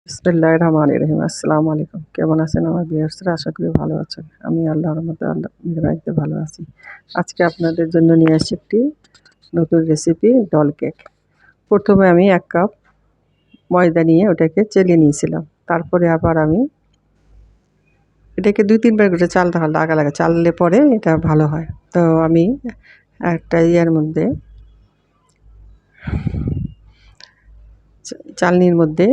বিসমিল্লাহির রহমানির রহিম। আসসালামু আলাইকুম। কেমন আছেন আমার ভিউয়ার্সরা? আশা করি ভালো আছেন। আমি আল্লাহর রহমতে মেহেরবানিতে ভালো আছি। আজকে আপনাদের জন্য নিয়ে এসেছি একটি নতুন রেসিপি ডল কেক। প্রথমে আমি 1 কাপ ময়দা নিয়ে ওটাকে চেলে নিয়েছিলাম। তারপরে আবার আমি এটাকে 2-3 বার করে চালতে হয়, লাগা চাললে পরে এটা ভালো হয়। তো আমি একটা ইয়ের মধ্যে চালনির মধ্যে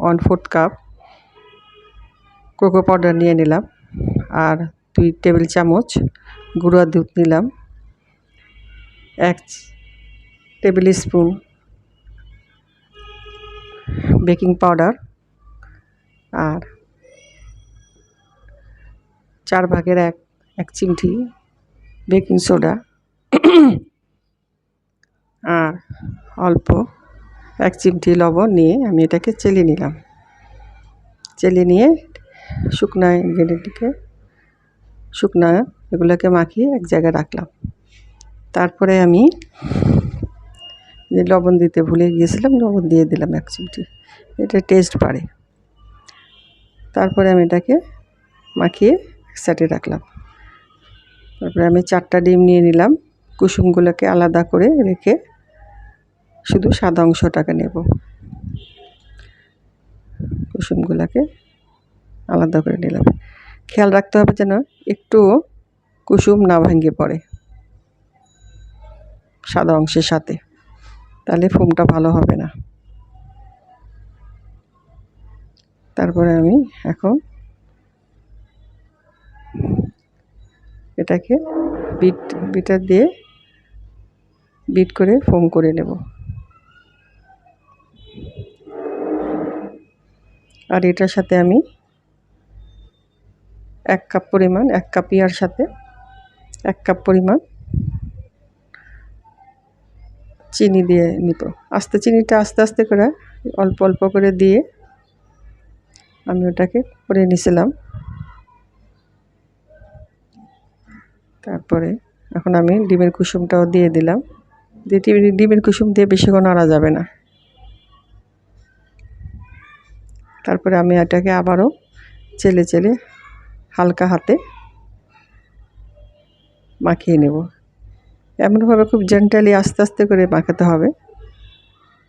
1/4 কাপ কোকো পাউডার নিয়ে নিলাম, আর 2 টেবিল চামচ গুঁড়া দুধ নিলাম, 1 টেবিল স্পুন বেকিং পাউডার, আর 4 ভাগের 1 চিমটি বেকিং সোডা, আর অল্প 1 চিমটি লবণ নিয়ে আমি এটাকে চেলে নিলাম। চেলে নিয়ে শুকনো এগুলোকে মাখিয়ে এক জায়গায় রাখলাম। তারপরে আমি যে লবণ দিতে ভুলে গিয়েছিলাম, লবণ দিয়ে দিলাম 1 চিমটি, এটা টেস্ট বাড়ে। তারপরে আমি এটাকে মাখিয়ে এক সাইডে রাখলাম। তারপরে আমি 4টা ডিম নিয়ে নিলাম, কুসুমগুলোকে আলাদা করে রেখে শুধু সাদা অংশটাকে নেব। কুসুমগুলোকে আলাদা করে নিলাম। খেয়াল রাখতে হবে যেন একটুও কুসুম না ভেঙে পড়ে সাদা অংশের সাথে, তাহলে ফোমটা ভালো হবে না। তারপরে আমি এখন এটাকে বিটার দিয়ে বিট করে ফোম করে নেব। আর এটার সাথে আমি 1 কাপ পরিমাণ, 1 কাপ ইয়ার সাথে 1 কাপ পরিমাণ চিনি দিয়ে নিব। চিনিটা আস্তে আস্তে করে অল্প অল্প করে দিয়ে আমি ওটাকে করে নিয়েছিলাম। তারপরে এখন আমি ডিমের কুসুমটাও দিয়ে দিলাম। ডিমের কুসুম দিয়ে বেশিক্ষণ নাড়া যাবে না। তারপরে আমি এটাকে আবারও চেলে হালকা হাতে মাখিয়ে নেব। এমনভাবে খুব জেন্টালি আস্তে আস্তে করে মাখাতে হবে,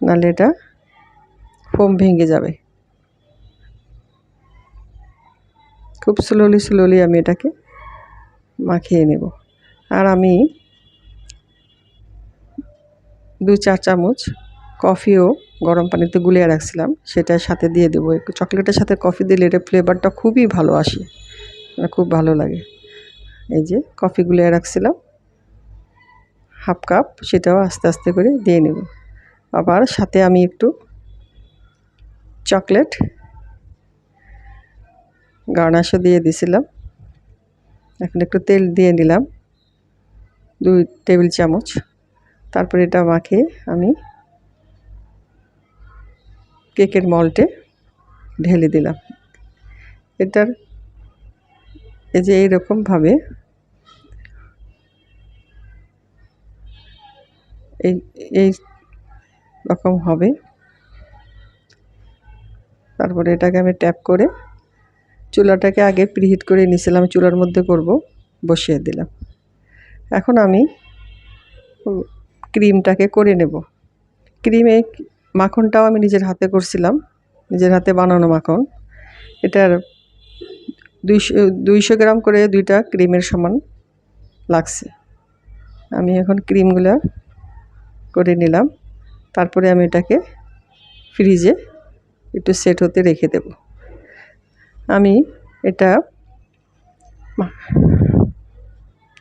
নাহলে এটা ফোম ভেঙে যাবে। খুব স্লোলি আমি এটাকে মাখিয়ে নেব। আর আমি 2-4 চামচ কফিও গরম পানিতে গুলিয়ে রাখছিলাম, সেটার সাথে দিয়ে দেবো। একটু চকলেটের সাথে কফি দিলে এটা ফ্লেভারটা খুবই ভালো আসে, খুব ভালো লাগে। এই যে কফি গুলিয়ে রাখছিলাম 1/2 কাপ, সেটাও আস্তে আস্তে করে দিয়ে নেব। আবার সাথে আমি একটু চকলেট গার্নাশও দিয়ে দিয়েছিলাম। এখন একটু তেল দিয়ে নিলাম 2 টেবিল চামচ। তারপরে এটা মাখিয়ে আমি কেকের মল্ডে ঢেলে দিলাম। এটার এই যে এইরকমভাবে এই রকম হবে। তারপরে এটাকে আমি ট্যাপ করে চুলাটাকে আগে প্রিহিট করে নিয়েছিলাম, চুলার মধ্যে করব, বসিয়ে দিলাম। এখন আমি ক্রিমটাকে করে নেব। মাখনটাও আমি নিজের হাতে করছিলাম, নিজের হাতে বানানো মাখন। এটার 200 গ্রাম করে 2টা ক্রিমের সমান লাগছে। আমি এখন ক্রিমগুলো করে নিলাম। তারপরে আমি এটাকে ফ্রিজে একটু সেট হতে রেখে দেব। আমি এটা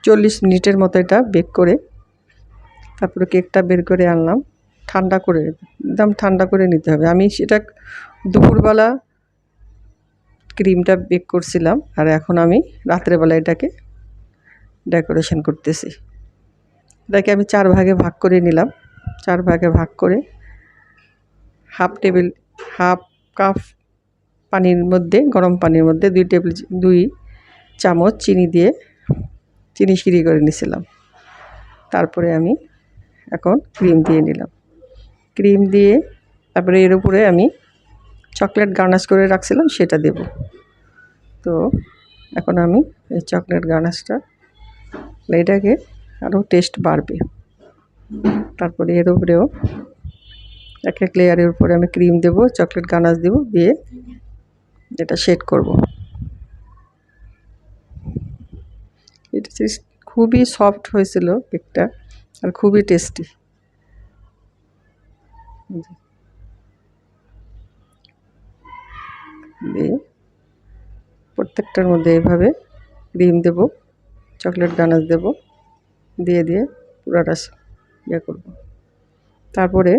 40 মিনিটের মতো এটা বেক করে তারপরে কেকটা বের করে আনলাম। একদম ঠান্ডা করে নিতে হবে। আমি সেটা দুপুরবেলা ক্রিমটা বেক করছিলাম, আর এখন আমি রাত্রেবেলা এটাকে ডেকোরেশন করতেছি। এটাকে আমি 4 ভাগে ভাগ করে নিলাম। 4 ভাগে ভাগ করে হাফ কাপ পানির মধ্যে, গরম পানির মধ্যে 2 চামচ চিনি দিয়ে চিনি সিঁড়ি করে নিয়েছিলাম। তারপরে আমি এখন ক্রিম দিয়ে নিলাম। ক্রিম দিয়ে তারপরে এর উপরে আমি চকলেট গার্নাশ করে রাখছিলাম সেটা দেব। তো এখন আমি এই চকলেট গার্নাশটা, এটাকে আরও টেস্ট বাড়বে। তারপরে এর উপরেও এক এক লেয়ারের উপরে আমি ক্রিম দেব, চকলেট গানাশ দেব, দিয়ে এটা সেট করব। এটা খুবই সফট হয়েছিল কেকটা, আর খুবই টেস্টি। দিয়ে প্রত্যেকটার মধ্যে এইভাবে ক্রিম দেব, চকলেট গানাশ দেব, দিয়ে দিয়ে পুরাটা ইয়ে করব। তারপরে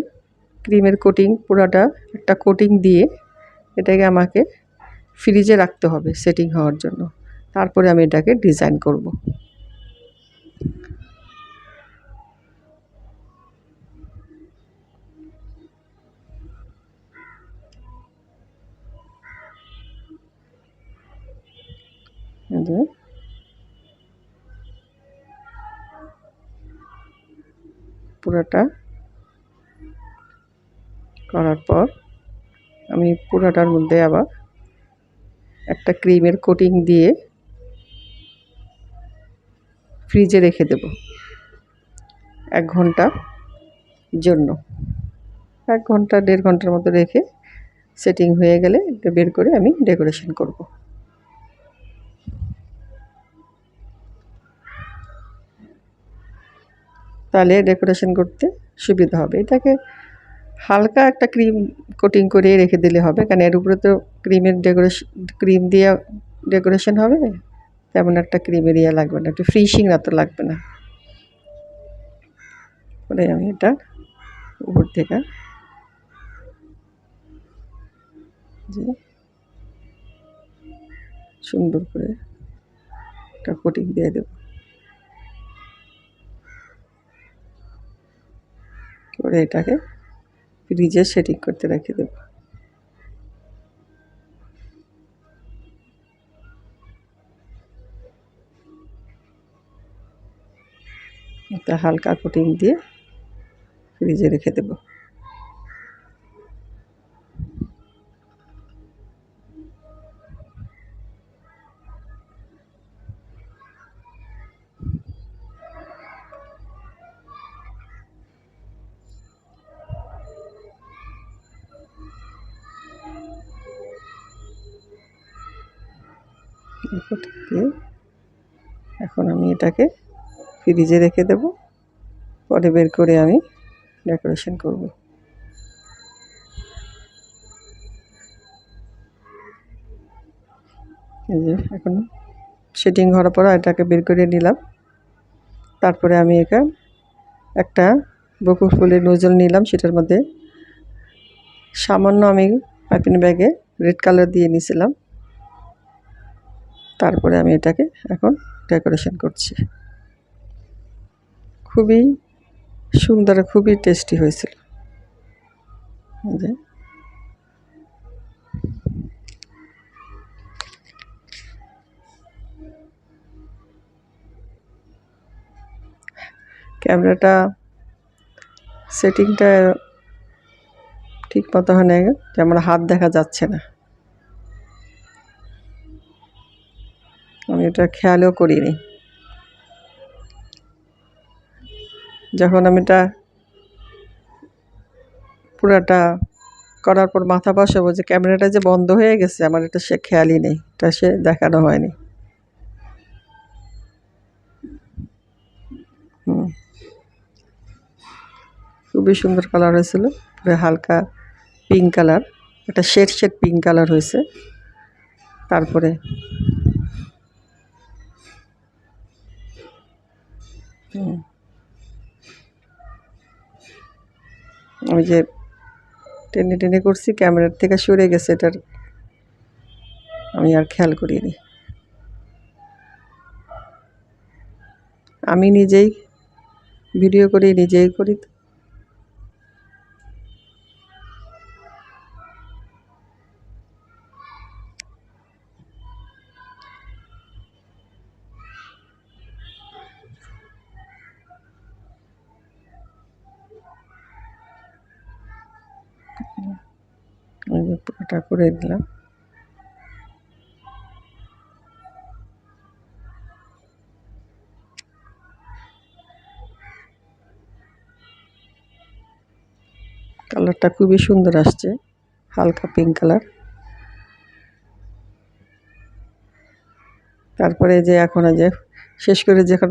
ক্রিমের কোটিং, পুরাটা একটা কোটিং দিয়ে এটাকে আমাকে ফ্রিজে রাখতে হবে সেটিং হওয়ার জন্য। তারপরে আমি এটাকে ডিজাইন করব। পুরাটা করার পর আমি পুরাটার মধ্যে আবার একটা ক্রিমের কোটিং দিয়ে ফ্রিজে রেখে দেব 1 ঘন্টার জন্য। 1 ঘন্টা 1.5 ঘন্টার মতো রেখে সেটিং হয়ে গেলে এটা বের করে আমি ডেকোরেশন করব। তাহলে ডেকোরেশন করতে সুবিধা হবে। এটাকে হালকা একটা ক্রিম কোটিং করে রেখে দিলে হবে, কারণ এর উপরে তো ক্রিম দিয়ে ডেকোরেশন হবে, তেমন একটা ক্রিমের ইয়ে লাগবে না, একটু ফিনিশিং তো লাগবে না। পরে আমি এটা উপর থেকে যে সুন্দর করে একটা কোটিং দিয়ে দেব, করে এটাকে ফ্রিজে সেটিং করতে রেখে দেব। একটা হালকা কোটিং দিয়ে ফ্রিজে রেখে দেব। এখন আমি এটাকে ফ্রিজে রেখে দেব, পরে বের করে আমি ডেকোরেশন করব। এই যে এখন সেটিং হওয়ার পর এটাকে বের করে নিলাম। তারপরে আমি একটা বকুল ফুলের নজল নিলাম, সেটার মধ্যে সামান্য আমি পাইপিং ব্যাগে রেড কালার দিয়ে নিয়েছিলাম। তারপরে আমি এটাকে এখন ডেকোরেশন করছি। খুবই সুন্দর, খুবই টেস্টি হয়েছিল। যে ক্যামেরাটা সেটিংটা ঠিক মতো হয় না, যে আমার হাত দেখা যাচ্ছে না, আমি এটা খেয়ালও করিনি। যখন আমি এটা পুরাটা করার পর মাথা বসাবো যে ক্যামেরাটা যে বন্ধ হয়ে গেছে, আমার এটা সে খেয়ালই নেই, এটা সে দেখানো হয়নি। খুবই সুন্দর কালার হয়েছিল, পুরো হালকা পিঙ্ক কালার, একটা শেড পিঙ্ক কালার হয়েছে। তারপরে আমি যে টেনে টেনে করছি, ক্যামেরার থেকে সরে গেছে, এটার আমি আর খেয়াল করিনি। আমি নিজেই ভিডিও করি, নিজেই করি। ওটা করে দিলাম। কালারটা খুবই সুন্দর আসছে, হালকা পিঙ্ক কালার। তারপরে যে এখন যে শেষ করে যখন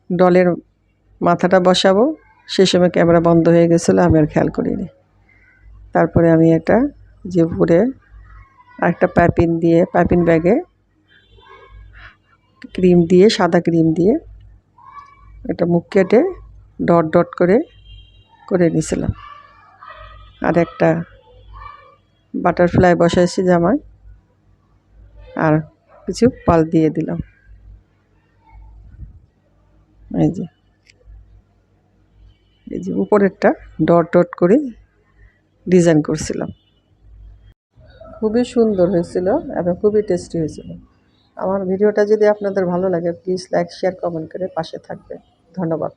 ডলের মাথাটা বসাবো সে সময় ক্যামেরা বন্ধ হয়ে গেছিলো, আমি আর খেয়াল করিনি। তারপরে আমি এটা যে উপরে আরেকটা পাইপিং ব্যাগে ক্রিম দিয়ে, সাদা ক্রিম দিয়ে এটা মুখ কেটে ডট ডট করে নিয়েছিলাম। আর একটা বাটারফ্লাই বসাইছি জামায়, আর কিছু পাল দিয়ে দিলাম। এই যে উপরেরটা ডট ডট করে ডিজাইন করছিলাম। খুবই সুন্দর হয়েছিল এবং খুবই টেস্টি হয়েছিল। আমার ভিডিওটা যদি আপনাদের ভালো লাগে প্লিজ লাইক, শেয়ার, কমেন্ট করে পাশে থাকবেন। ধন্যবাদ।